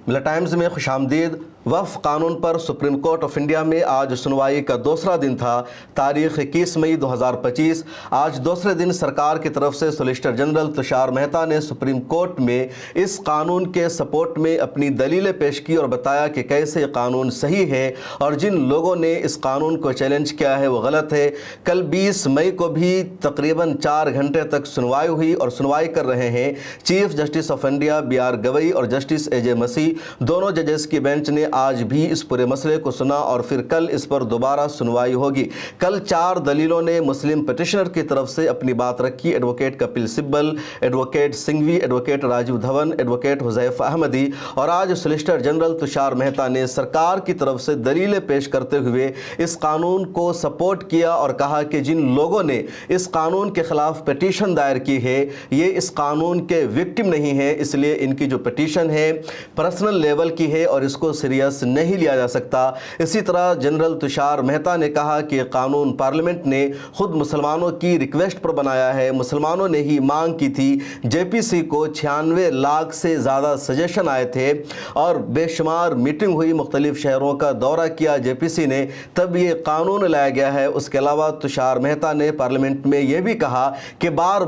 ملا ٹائمز میں خوش آمدید۔ وقف قانون پر سپریم کورٹ آف انڈیا میں آج سنوائی کا دوسرا دن تھا، تاریخ 21 مئی 2025۔ آج دوسرے دن سرکار کی طرف سے سولیسٹر جنرل تشار مہتا نے سپریم کورٹ میں اس قانون کے سپورٹ میں اپنی دلیلیں پیش کی اور بتایا کہ کیسے قانون صحیح ہے اور جن لوگوں نے اس قانون کو چیلنج کیا ہے وہ غلط ہے۔ کل 20 مئی کو بھی تقریباً 4 گھنٹے تک سنوائی ہوئی اور سنوائی کر رہے ہیں chief justice of India B R Gavai اور جسٹس اے جے مسیح۔ دونوں ججز کی بینچ نے آج بھی اس پورے مسئلے کو سنا اور پھر کل اس پر دوبارہ سنوائی ہوگی۔ کل 4 دلیلوں نے مسلم پٹیشنر کی طرف سے اپنی بات رکھی: ایڈوکیٹ کپل سبل، ایڈوکیٹ سنگھوی، ایڈوکیٹ راجیو دھون، ایڈوکیٹ حذیفہ احمدی، اور آج سولیسٹر جنرل تشار مہتا نے سرکار کی طرف سے دلیلیں پیش کرتے ہوئے اس قانون کو سپورٹ کیا اور کہا کہ جن لوگوں نے اس قانون کے خلاف پٹیشن دائر کی ہے یہ اس قانون کے وکٹم نہیں ہیں، اس لیے ان کی جو پٹیشن ہے پرسنل لیول کی ہے اور اس کو سیریس نہیں لیا جا سکتا۔ اسی طرح جنرل تشار مہتا نے کہا کہ قانون پارلیمنٹ نے خود مسلمانوں کی ریکویسٹ پر بنایا ہے، مسلمانوں نے ہی مانگ کی تھی۔ جے پی سی کو 96 لاکھ سے زیادہ سجیشن آئے تھے اور بے شمار میٹنگ ہوئی، مختلف شہروں کا دورہ کیا جے پی سی نے، تب یہ قانون لایا گیا ہے۔ اس کے علاوہ تشار مہتا نے پارلیمنٹ میں یہ بھی کہا کہ بار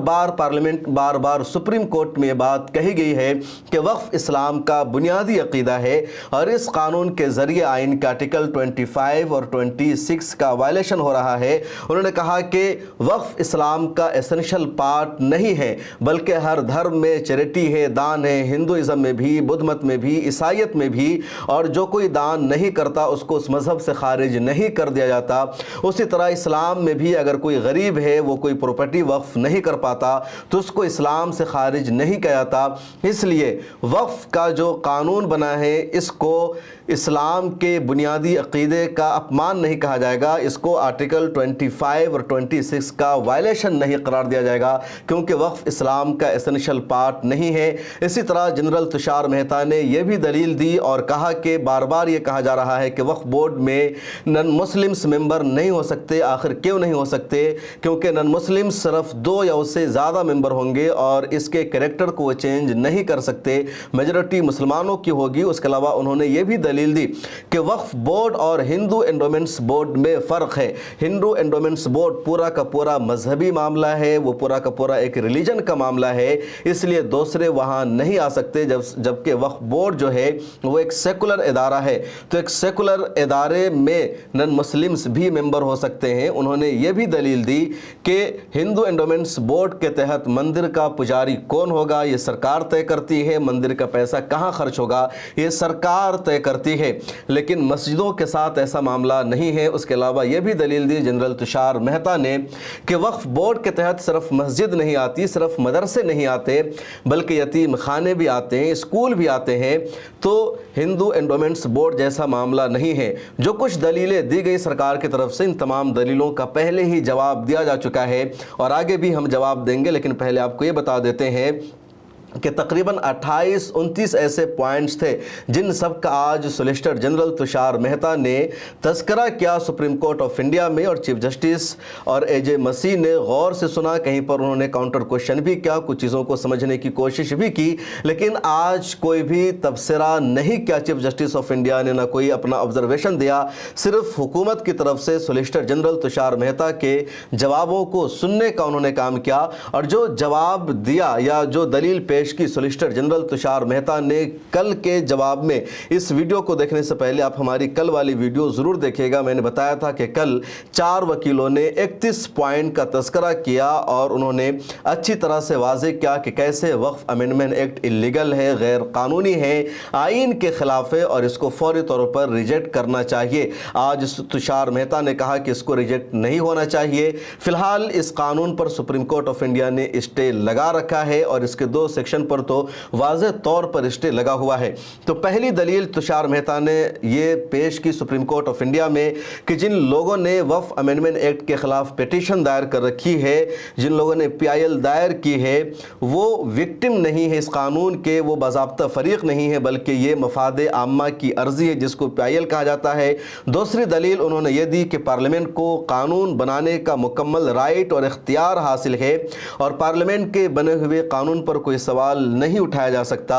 بار سپریم کورٹ میں یہ بات کہی گئی ہے کہ وقف اسلام کا بنیادی عقیدہ ہے اور اس قانون کے ذریعے آئین کے آرٹیکل 25 اور 26 کا وائلیشن ہو رہا ہے۔ انہوں نے کہا کہ وقف اسلام کا ایسنشل پارٹ نہیں ہے بلکہ ہر دھرم میں چیریٹی ہے، دان ہے، ہندوازم میں بھی، بدھ مت میں بھی، عیسائیت میں بھی، اور جو کوئی دان نہیں کرتا اس کو اس مذہب سے خارج نہیں کر دیا جاتا۔ اسی طرح اسلام میں بھی اگر کوئی غریب ہے وہ کوئی پراپرٹی وقف نہیں کر پاتا تو اس کو اسلام سے خارج نہیں کیا جاتا۔ اس لیے وقف کا جو قانون بنا ہے اس کو اسلام کے بنیادی عقیدے کا اپمان نہیں کہا جائے گا، اس کو آرٹیکل 25 اور 26 کا وائلیشن نہیں قرار دیا جائے گا کیونکہ وقف اسلام کا ایسنشل پارٹ نہیں ہے۔ اسی طرح جنرل تشار مہتا نے یہ بھی دلیل دی اور کہا کہ بار بار یہ کہا جا رہا ہے کہ وقف بورڈ میں نن مسلمز ممبر نہیں ہو سکتے۔ آخر کیوں نہیں ہو سکتے؟ کیونکہ نن مسلمز صرف 2 یا اس سے زیادہ ممبر ہوں گے اور اس کے کریکٹر کو وہ چینج نہیں کر سکتے، میجورٹی مسلمانوں کی ہوگی۔ اس کے علاوہ انہوں نے یہ بھی دلیل دی کہ وقف بورڈ اور ہندو انڈومنٹس بورڈ میں فرق ہے۔ ہندو انڈومنٹس بورڈ پورا کا پورا مذہبی معاملہ ہے، وہ پورا کا پورا ایک ریلیجن کا معاملہ ہے، اس لیے دوسرے وہاں نہیں آ سکتے، جبکہ وقف بورڈ جو ہے وہ ایک سیکولر ادارہ ہے، تو ایک سیکولر ادارے میں نن مسلمز بھی ممبر ہو سکتے ہیں۔ انہوں نے یہ بھی دلیل دی کہ ہندو انڈومنٹس بورڈ کے تحت مندر کا پجاری کون ہوگا یہ سرکار طے کرتی ہے، مندر کا پیسہ کہاں خرچ ہوگا یہ سرکار طے کرتی ہے، لیکن مسجدوں کے ساتھ ایسا معاملہ نہیں ہے۔ اس کے علاوہ یہ بھی دلیل دی جنرل تشار مہتا نے کہ وقف بورڈ کے تحت صرف مسجد نہیں آتی، صرف مدرسے نہیں آتے بلکہ یتیم خانے بھی آتے ہیں، اسکول بھی آتے ہیں، تو ہندو انڈومنٹس بورڈ جیسا معاملہ نہیں ہے۔ جو کچھ دلیلیں دی گئی سرکار کی طرف سے ان تمام دلیلوں کا پہلے ہی جواب دیا جا چکا ہے اور آگے بھی ہم جواب دیں گے، لیکن پہلے آپ کو یہ بتا دیتے ہیں کہ تقریباً 28-29 ایسے پوائنٹس تھے جن سب کا آج سولیسٹر جنرل تشار مہتا نے تذکرہ کیا سپریم کورٹ آف انڈیا میں، اور چیف جسٹس اور اے جے مسیح نے غور سے سنا، کہیں پر انہوں نے کاؤنٹر کوشچن بھی کیا، کچھ چیزوں کو سمجھنے کی کوشش بھی کی، لیکن آج کوئی بھی تبصرہ نہیں کیا چیف جسٹس آف انڈیا نے، نہ کوئی اپنا آبزرویشن دیا، صرف حکومت کی طرف سے سولیسٹر جنرل تشار مہتا کے جوابوں کو سننے کا انہوں نے کام کیا، اور جو جواب دیا یا جو دلیل پیش کی سولیسٹر جنرل تشار مہتا نے کل کے جواب میں، اس ویڈیو کو دیکھنے سے پہلے آپ ہماری کل والی ویڈیو ضرور دیکھیے گا۔ میں نے بتایا تھا کہ کل 4 وکیلوں نے 31 پوائنٹ کا تذکرہ کیا اور انہوں نے اچھی طرح سے واضح کیا کہ کیسے وقف امینڈمنٹ ایکٹ اللیگل ہے، غیر قانونی ہے، آئین کے خلاف ہے اور اس کو فوری طور پر ریجیکٹ کرنا چاہیے۔ آج تشار مہتا نے کہا کہ اس کو ریجیکٹ نہیں ہونا چاہیے۔ فی الحال اس قانون پر سپریم کورٹ آف انڈیا نے اسٹے لگا رکھا ہے اور اس کے 2 سیکشن پر تو واضح طور پر اسٹے لگا ہوا ہے۔ تو پہلی دلیل تشار مہتا نے یہ پیش کی سپریم کورٹ آف انڈیا میں کہ جن لوگوں نے وقف امینڈمنٹ ایکٹ کے خلاف پیٹیشن دائر کر رکھی ہے، جن لوگوں نے PIL دائر کی ہے، وہ وکٹم نہیں ہے اس قانون کے، وہ باضابطہ فریق نہیں ہے بلکہ یہ مفاد عامہ کی عرضی ہے جس کو PIL کہا جاتا ہے۔ دوسری دلیل انہوں نے یہ دی کہ پارلیمنٹ کو قانون بنانے کا مکمل رائٹ اور اختیار حاصل ہے اور پارلیمنٹ کے بنے ہوئے قانون پر کوئی سوال सवाल नहीं उठाया जा सकता।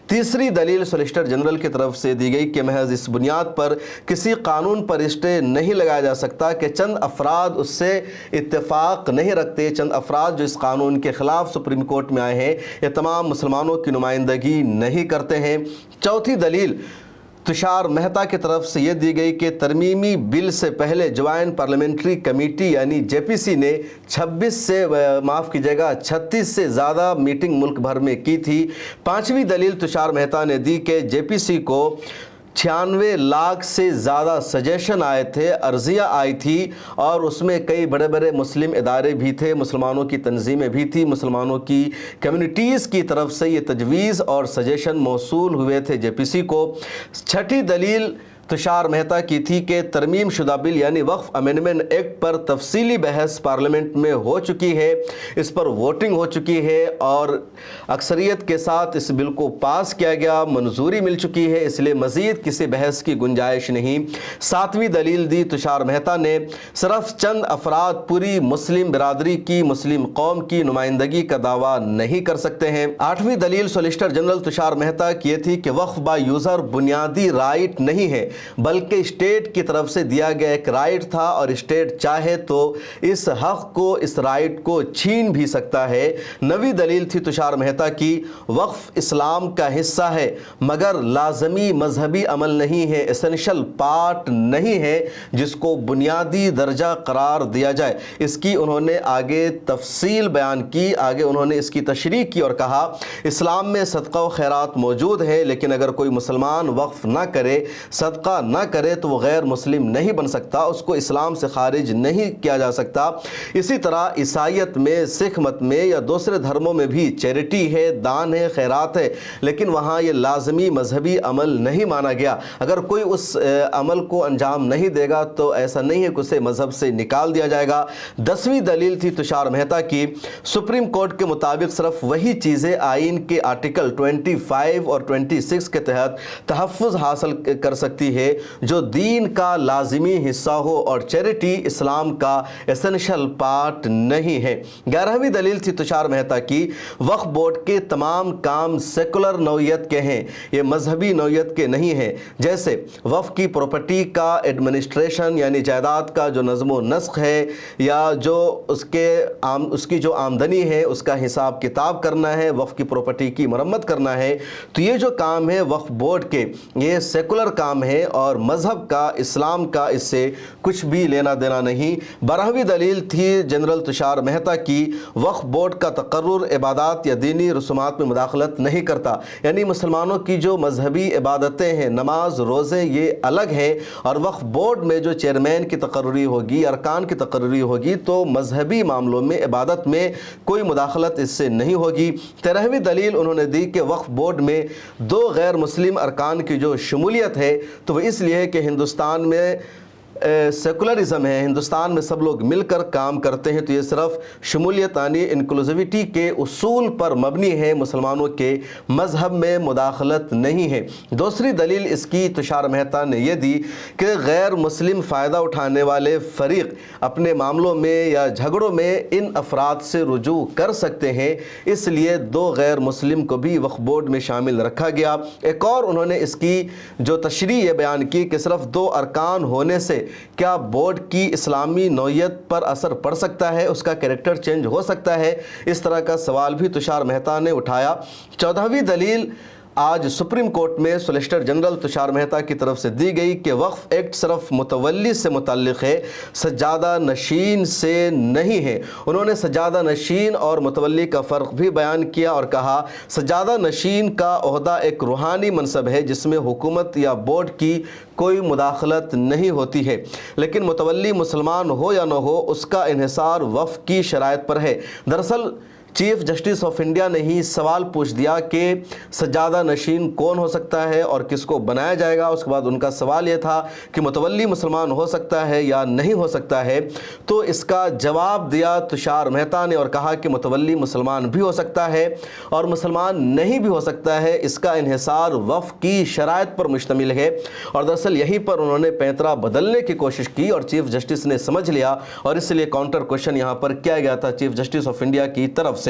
तीसरी दलील सॉलिसिटर जनरल की तरफ से दी गई कि महज इस बुनियाद पर किसी कानून पर स्टे नहीं लगाया जा सकता कि चंद अफराद उससे इत्तेफाक नहीं रखते, चंद अफराद जो इस कानून के ख़िलाफ़ सुप्रीम कोर्ट में आए हैं ये तमाम मुसलमानों की नुमाइंदगी नहीं करते हैं। चौथी दलील तुषार मेहता की तरफ से ये दी गई कि तरमीमी बिल से पहले ज्वाइंट पार्लियामेंट्री कमेटी यानी जेपीसी ने 36 से ज़्यादा मीटिंग मुल्क भर में की थी। पांचवी दलील तुषार मेहता ने दी कि जेपीसी को 96 लाख से ज़्यादा सजेशन आए थे, अर्जियाँ आई थी और उसमें कई बड़े बड़े मुस्लिम इदारे भी थे, मुसलमानों की तंजीमें भी थी, मुसलमानों की कम्युनिटीज़ की तरफ से ये तजवीज़ और सजेशन मौसूल हुए थे जेपीसी को। छठी दलील तुषार मेहता की थी कि तरमीम शुदा बिल यानी वक्फ अमेंडमेंट एक्ट पर तफसीली बहस पार्लियामेंट में हो चुकी है, इस पर वोटिंग हो चुकी है और अक्सरियत के साथ इस बिल को पास किया गया, मंजूरी मिल चुकी है, इसलिए मज़ीद किसी बहस की गुंजाइश नहीं। सातवीं दलील दी तुषार मेहता ने, सिर्फ चंद अफराद पूरी मुस्लिम बिरादरी की, मुस्लिम कौम की नुमाइंदगी का दावा नहीं कर सकते हैं। आठवीं दलील सॉलिसिटर जनरल तुषार मेहता की ये थी कि वक्फ बाय यूज़र बुनियादी राइट नहीं है बल्कि स्टेट की तरफ से दिया गया एक राइट था और स्टेट चाहे तो इस हक को, इस राइट को छीन भी सकता है। नवीं दलील थी तुषार मेहता की, वक्फ इस्लाम का हिस्सा है मगर लाजमी मजहबी अमल नहीं है, एसेंशियल पार्ट नहीं है जिसको बुनियादी दर्जा करार दिया जाए। इसकी उन्होंने आगे तफसील बयान की, आगे उन्होंने इसकी तशरीह की और कहा इस्लाम में सदका व खैरात मौजूद है, लेकिन अगर कोई मुसलमान वक्फ ना करे, सदका ना करे तो वो गैर मुस्लिम नहीं बन सकता, उसको इस्लाम से खारिज नहीं किया जा सकता। इसी तरह ईसाइयत में, सिख मत में या दूसरे धर्मों में भी चैरिटी है, दान है, खैरात है, लेकिन वहाँ ये लाजमी मजहबी अमल नहीं माना गया। अगर कोई उस अमल को अंजाम नहीं देगा तो ऐसा नहीं है कि उसे मजहब से निकाल दिया जाएगा। 10वीं दलील थी तुषार मेहता की, सुप्रीम कोर्ट के मुताबिक सिर्फ वही चीज़ें आइन के आर्टिकल 25 और 26 के तहत तहफ़्फ़ुज़ हासिल कर सकती है जो दीन का लाजिमी हिस्सा हो और चैरिटी इस्लाम का एसेंशियल पार्ट नहीं है। 11वीं दलील थी तुषार मेहता की, वक्फ बोर्ड के तमाम काम सेकुलर नौयत के हैं, ये मजहबी नौयत के नहीं हैं। जैसे वक्फ की प्रॉपर्टी का एडमिनिस्ट्रेशन यानी जायदाद का जो नज़्म व नस्ख है या जो उसकी जो आमदनी है उसका हिसाब किताब करना है, वक्फ की प्रॉपर्टी की मरम्मत करना है, तो ये जो काम है वक्फ बोर्ड के ये सेकुलर काम है और मज़हब का, इस्लाम का इससे कुछ भी लेना देना नहीं। 12वीं दलील थी जनरल तुषार मेहता की, वक्फ बोर्ड का तकर्रुर इबादत या दीनी रसूमात में मुदाखलत नहीं करता, यानी मुसलमानों की जो मजहबी इबादतें हैं, नमाज, रोज़े, ये अलग हैं और वक्फ बोर्ड में जो चेयरमैन की तकर्रुरी होगी, अरकान की तकर्रुरी होगी तो मजहबी मामलों में, इबादत में कोई मुदाखलत इससे नहीं होगी। 13वीं दलील उन्होंने दी कि वक्फ बोर्ड में 2 गैर मुस्लिम अरकान की जो शमूलियत है तो वो इसलिए है कि हिंदुस्तान में सेकुलरिज़म है, हिंदुस्तान में सब लोग मिलकर काम करते हैं, तो ये सिर्फ शमूलियत यानी इंक्लूसिविटी के उसूल पर मबनी है, मुसलमानों के मज़हब में मुदाखलत नहीं है। दूसरी दलील इसकी तुषार मेहता ने यह दी कि गैर मुस्लिम फ़ायदा उठाने वाले फ़रीक अपने मामलों में या झगड़ों में इन अफराद से रुजू कर सकते हैं, इसलिए 2 गैर मुस्लिम को भी वक्फ बोर्ड में शामिल रखा गया। एक और उन्होंने इसकी जो तशरीह बयान की कि सिर्फ 2 अरकान होने से क्या बोर्ड की इस्लामी नौयत पर असर पड़ सकता है, उसका कैरेक्टर चेंज हो सकता है, इस तरह का सवाल भी तुषार मेहता ने उठाया। 14वीं दलील आज सुप्रीम कोर्ट में सॉलिसिटर जनरल तुषार मेहता की तरफ से दी गई कि वक्फ एक्ट सिर्फ मुतवल्ली से मुतल्लिक़ है, सज्जादा नशीन से नहीं है। उन्होंने सज्जादा नशीन और मुतवल्ली का फ़र्क भी बयान किया और कहा सज्जादा नशीन का ओहदा एक रूहानी मनसब है जिसमें हुकूमत या बोर्ड की कोई मुदाखलत नहीं होती है, लेकिन मुतवल्ली मुसलमान हो या न हो उसका इन्हिसार वक्फ की शराइत पर है। दरअसल चीफ जस्टिस ऑफ इंडिया ने ही सवाल पूछ दिया कि सज्जादा नशीन कौन हो सकता है और किसको बनाया जाएगा। उसके बाद उनका सवाल ये था कि मुतवल्ली मुसलमान हो सकता है या नहीं हो सकता है, तो इसका जवाब दिया तुषार मेहता ने और कहा कि मुतवल्ली मुसलमान भी हो सकता है और मुसलमान नहीं भी हो सकता है, इसका इन्हिसार वक्फ की शराइत पर मुश्तमिल है। और दरअसल यहीं पर उन्होंने पैंतरा बदलने की कोशिश की और चीफ जस्टिस ने समझ लिया और इसलिए काउंटर क्वेश्चन यहाँ पर किया गया था चीफ जस्टिस ऑफ इंडिया की तरफ से।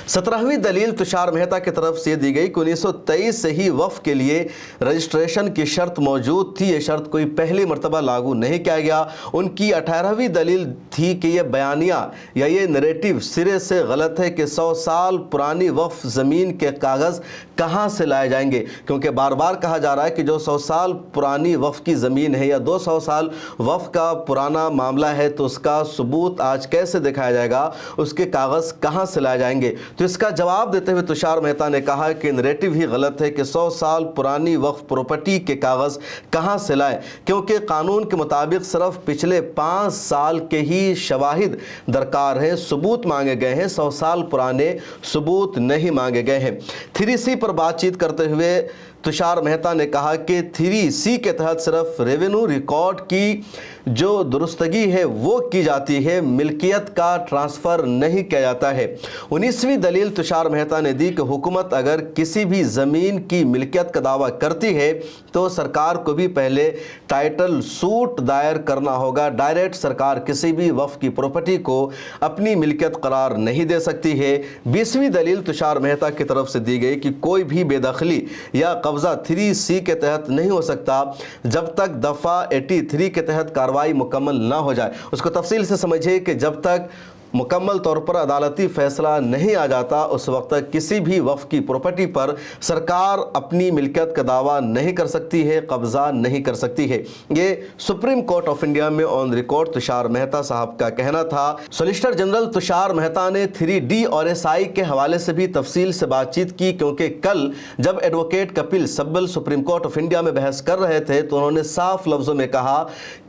17वीं दलील तुषार मेहता की तरफ से दी गई कि 1923 से ही वक्फ के लिए रजिस्ट्रेशन की शर्त मौजूद थी। ये शर्त कोई पहली मरतबा लागू नहीं किया गया। उनकी 18वीं दलील थी कि ये बयानिया या ये नरेटिव सिरे से गलत है कि 100 साल पुरानी वक्फ ज़मीन के कागज़ कहाँ से लाए जाएंगे, क्योंकि बार बार कहा जा रहा है कि जो 100 साल पुरानी वक्फ की ज़मीन है या 200 साल वक्फ का पुराना मामला है तो उसका सबूत आज कैसे दिखाया जाएगा, उसके कागज़ कहाँ से लाए जाएंगे। तो इसका जवाब देते हुए तुषार मेहता ने कहा कि नरेटिव ही गलत है कि 100 साल पुरानी वक्फ प्रॉपर्टी के कागज़ कहाँ से लाए, क्योंकि कानून के मुताबिक सिर्फ पिछले 5 साल के ही शवाहिद दरकार हैं, सबूत मांगे गए हैं, 100 साल पुराने सबूत नहीं मांगे गए हैं। 3C पर बातचीत करते हुए तुषार मेहता ने कहा कि 3C के तहत सिर्फ रेवेन्यू रिकॉर्ड की जो दुरुस्तगी है वो की जाती है, मिल्कियत का ट्रांसफ़र नहीं किया जाता है। 19वीं दलील तुषार मेहता ने दी कि हुकूमत अगर किसी भी ज़मीन की मिल्कियत का दावा करती है तो सरकार को भी पहले टाइटल सूट दायर करना होगा। डायरेक्ट सरकार किसी भी वक्फ की प्रॉपर्टी को अपनी मिल्कियत करार नहीं दे सकती है। 20वीं दलील तुषार मेहता की तरफ से दी गई कि कोई भी बेदखली या कब्ज़ा 3C के तहत नहीं हो सकता जब तक दफ़ा 83 के तहत कार्रवाई मुकम्मल ना हो जाए। उसको तफसील से समझिए कि जब तक मुकम्मल तौर पर अदालती फैसला नहीं आ जाता उस वक्त तक किसी भी वक्फ की प्रॉपर्टी पर सरकार अपनी मिल्कियत का दावा नहीं कर सकती है, कब्ज़ा नहीं कर सकती है। ये सुप्रीम कोर्ट ऑफ इंडिया में ऑन रिकॉर्ड तुषार मेहता साहब का कहना था। सॉलिसिटर जनरल तुषार मेहता ने 3D और SI के हवाले से भी तफसील से बातचीत की, क्योंकि कल जब advocate Kapil Sibal supreme court of India में बहस कर रहे थे तो उन्होंने साफ लफ्ज़ों में कहा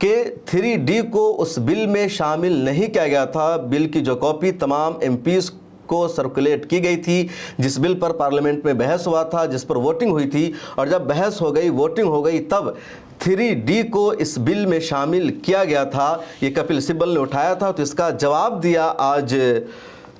कि 3D को उस बिल में शामिल नहीं किया गया था। बिल की जो कॉपी तमाम MPs को सर्कुलेट की गई थी, जिस बिल पर पार्लियामेंट में बहस हुआ था, जिस पर वोटिंग हुई थी, और जब बहस हो गई, वोटिंग हो गई, तब 3D को इस बिल में शामिल किया गया था। ये कपिल सिब्बल ने उठाया था, तो इसका जवाब दिया आज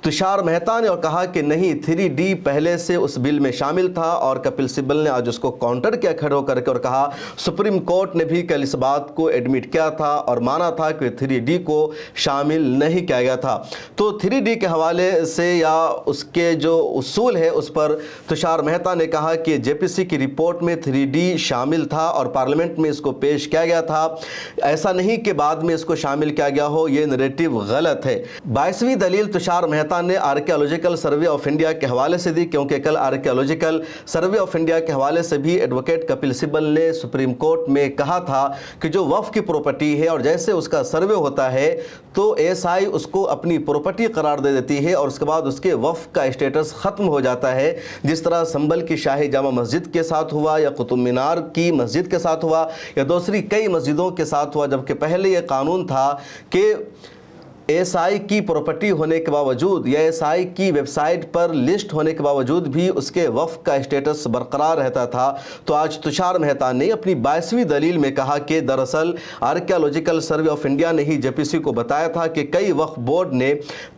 तुषार मेहता ने और कहा कि नहीं, 3D पहले से उस बिल में शामिल था। और कपिल सिब्बल ने आज उसको काउंटर किया खड़े होकर के और कहा सुप्रीम कोर्ट ने भी कल इस बात को एडमिट किया था और माना था कि 3D को शामिल नहीं किया गया था। तो 3D के हवाले से या उसके जो उसूल है उस पर तुषार मेहता ने कहा कि JPC की रिपोर्ट में 3D शामिल था और पार्लियामेंट में इसको पेश किया गया था। ऐसा नहीं कि बाद में इसको शामिल किया गया हो, ये नैरेटिव गलत है। 22वीं दलील तुषार मेहता ने आर्कियोलॉजिकल सर्वे ऑफ इंडिया के हवाले से दी, क्योंकि कल आर्कियोलॉजिकल सर्वे ऑफ इंडिया के हवाले से भी एडवोकेट कपिल सिब्बल ने सुप्रीम कोर्ट में कहा था कि जो वक्फ की प्रॉपर्टी है और जैसे उसका सर्वे होता है तो SI उसको अपनी प्रॉपर्टी करार दे देती है और उसके बाद उसके वक्फ का स्टेटस ख़त्म हो जाता है। जिस तरह संभल की शाही जामा मस्जिद के साथ हुआ या कुतुब मीनार की मस्जिद के साथ हुआ या दूसरी कई मस्जिदों के साथ हुआ, जबकि पहले यह कानून था कि SI की प्रॉपर्टी होने के बावजूद या SI की वेबसाइट पर लिस्ट होने के बावजूद भी उसके वक्फ का स्टेटस बरकरार रहता था। तो आज तुषार मेहता ने अपनी 22वीं दलील में कहा कि दरअसल आर्कियोलॉजिकल सर्वे ऑफ इंडिया ने ही JPC को बताया था कि कई वक्फ बोर्ड ने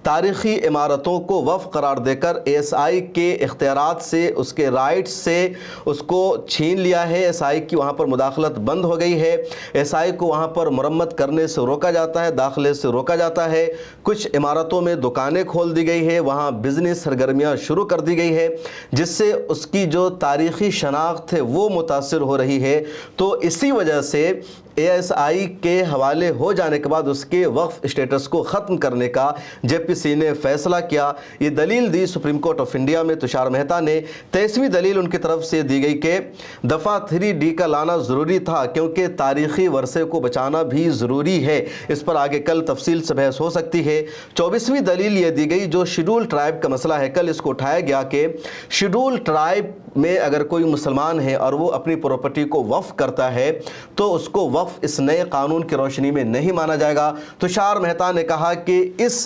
तारीख़ी इमारतों को वक्फ करार देकर SI के इख्तियारात से, उसके राइट्स से उसको छीन लिया है। SI की वहाँ पर मुदाखलत बंद हो गई है। SI को वहाँ पर मरम्मत करने से रोका जाता है, दाखिले से रोका जाता है। कुछ इमारतों में दुकानें खोल दी गई है, वहाँ बिजनेस सरगर्मियाँ शुरू कर दी गई है, जिससे उसकी जो तारीख़ी शनाख्त है वो मुतासिर हो रही है। तो इसी वजह से ASI के हवाले हो जाने के बाद उसके वक्फ स्टेटस को ख़त्म करने का JPC ने फैसला किया। ये दलील दी सुप्रीम कोर्ट ऑफ इंडिया में तुषार मेहता ने। 23वीं दलील उनकी तरफ से दी गई कि दफ़ा 3D का लाना ज़रूरी था क्योंकि तारीख़ी वर्से को बचाना भी ज़रूरी है। इस पर आगे कल तफसील से बहस हो सकती है। 24वीं दलील ये दी गई जो शेड्यूल ट्राइब का मसला है, कल इसको उठाया गया कि शेड्यूल ट्राइब में अगर कोई मुसलमान है और वो अपनी प्रॉपर्टी को वक्फ करता है तो उसको वक्फ इस नए कानून की रोशनी में नहीं माना जाएगा। तुषार मेहता ने कहा कि इस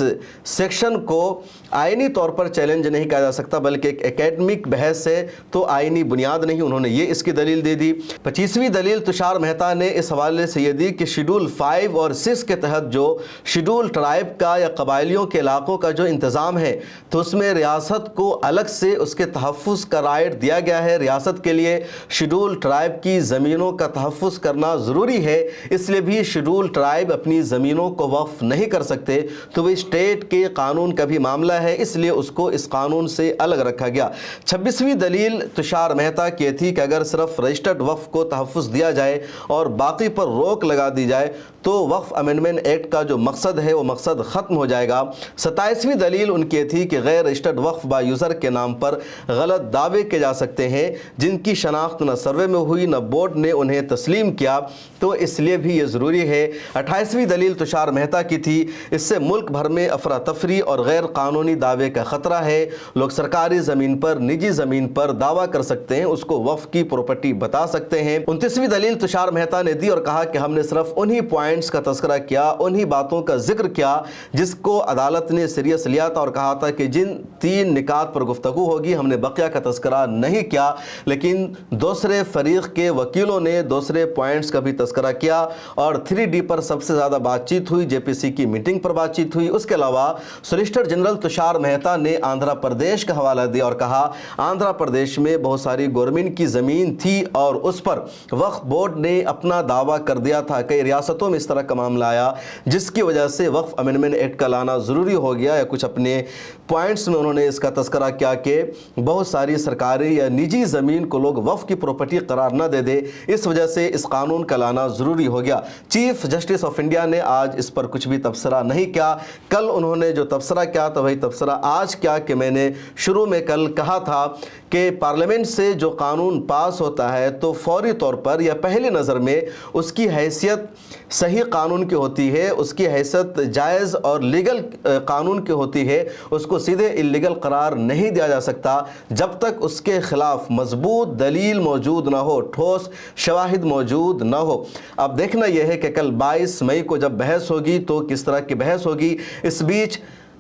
सेक्शन को आईनी तौर पर चैलेंज नहीं किया जा सकता बल्कि एक एकेडमिक बहस है, तो आईनी बुनियाद नहीं। उन्होंने ये इसकी दलील दे दी। 25वीं दलील तुषार मेहता ने इस हवाले से ये दी कि शेड्यूल 5 और 6 के तहत जो शेड्यूल ट्राइब का या कबायलियों के इलाकों का जो इंतज़ाम है तो उसमें रियासत को अलग से उसके तहफ़्फ़ुज़ का राइट दिया गया है। रियासत के लिए शेड्यूल ट्राइब की ज़मीनों का तहफ़्फ़ुज़ करना ज़रूरी ہے، اس لیے بھی شیڈول ٹرائب اپنی زمینوں کو وقف نہیں کر سکتے، تو وہ اسٹیٹ کے قانون کا بھی معاملہ ہے، اس لیے اس کو اس قانون سے الگ رکھا گیا۔ 26ویں دلیل تشار مہتا کی تھی کہ اگر صرف رجسٹرڈ وقف کو تحفظ دیا جائے اور باقی پر روک لگا دی جائے تو وقف امینڈمنٹ ایکٹ کا جو مقصد ہے وہ مقصد ختم ہو جائے گا۔ 27ویں دلیل ان کی تھی کہ غیر رجسٹرڈ وقف با یوزر کے نام پر غلط دعوے کیے جا سکتے ہیں جن کی شناخت نہ سروے میں ہوئی نہ بورڈ نے انہیں تسلیم کیا، تو اس لیے بھی یہ ضروری ہے۔ 28ویں دلیل تشار مہتا کی تھی، اس سے ملک بھر میں افراتفری اور غیر قانونی دعوے کا خطرہ ہے، لوگ سرکاری زمین پر نجی زمین پر دعویٰ کر سکتے ہیں، اس کو وقف کی پراپرٹی بتا سکتے ہیں۔ 29ویں دلیل تشار مہتا نے دی اور کہا کہ ہم نے صرف انہی پوائنٹس کا تذکرہ کیا، انہی باتوں کا ذکر کیا جس کو عدالت نے سیریس لیا تھا، اور کہا تھا کہ جن 3 نکات پر گفتگو ہوگی ہم نے بقیہ کا تذکرہ نہیں کیا، لیکن دوسرے فریق کے وکیلوں نے دوسرے پوائنٹس کا بھی تذکرہ کیا، اور 3D پر سب سے زیادہ بات چیت ہوئی، JPC کی میٹنگ پر بات چیت ہوئی۔ اس کے علاوہ سولیسٹر جنرل تشار مہتا نے آندھرا پردیش کا حوالہ دیا اور کہا آندھرا پردیش میں بہت ساری گورنمنٹ کی زمین تھی اور اس پر وقف بورڈ نے اپنا دعویٰ کر دیا تھا۔ کئی ریاستوں میں اس طرح کا معاملہ آیا جس کی وجہ سے وقف امینڈمنٹ ایکٹ کا لانا ضروری ہو گیا، یا کچھ اپنے پوائنٹس میں انہوں نے اس کا تذکرہ کیا کہ بہت ساری سرکاری یا نجی زمین کو لوگ وقف کی پراپرٹی قرار نہ دے دے، اس وجہ سے اس قانون کا لانا ضروری ہو گیا۔ چیف جسٹس آف انڈیا نے آج اس پر کچھ بھی تبصرہ نہیں کیا۔ کل انہوں نے جو تبصرہ کیا تھا وہی تبصرہ آج کیا کہ میں نے شروع میں کل کہا تھا کہ پارلیمنٹ سے جو قانون پاس ہوتا ہے تو فوری طور پر یا پہلی نظر میں اس کی حیثیت صحیح قانون کی ہوتی ہے، اس کی حیثیت جائز اور لیگل قانون کی ہوتی ہے، اس کو سیدھے اللیگل قرار نہیں دیا جا سکتا جب تک اس کے خلاف مضبوط دلیل موجود نہ ہو، ٹھوس شواہد موجود نہ ہو۔ اب دیکھنا یہ ہے کہ کل 22 مئی کو جب بحث ہوگی تو کس طرح کی بحث ہوگی۔ اس بیچ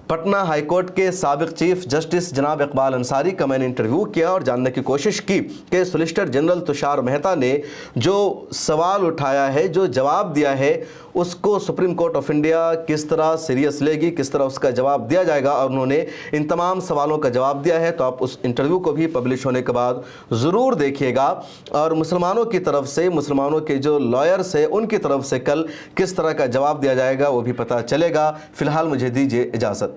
پٹنہ ہائی کورٹ کے سابق چیف جسٹس جناب اقبال انصاری کا میں نے انٹرویو کیا اور جاننے کی کوشش کی کہ سولیسٹر جنرل تشار مہتا نے جو سوال اٹھایا ہے، جو جواب دیا ہے، اس کو سپریم کورٹ آف انڈیا کس طرح سیریس لے گی، کس طرح اس کا جواب دیا جائے گا، اور انہوں نے ان تمام سوالوں کا جواب دیا ہے۔ تو آپ اس انٹرویو کو بھی پبلش ہونے کے بعد ضرور دیکھیے گا، اور مسلمانوں کی طرف سے، مسلمانوں کے جو لائرز ہیں ان کی طرف سے کل کس طرح کا جواب دیا جائے گا وہ بھی پتہ چلے گا۔ فی الحال مجھے دیجیے اجازت۔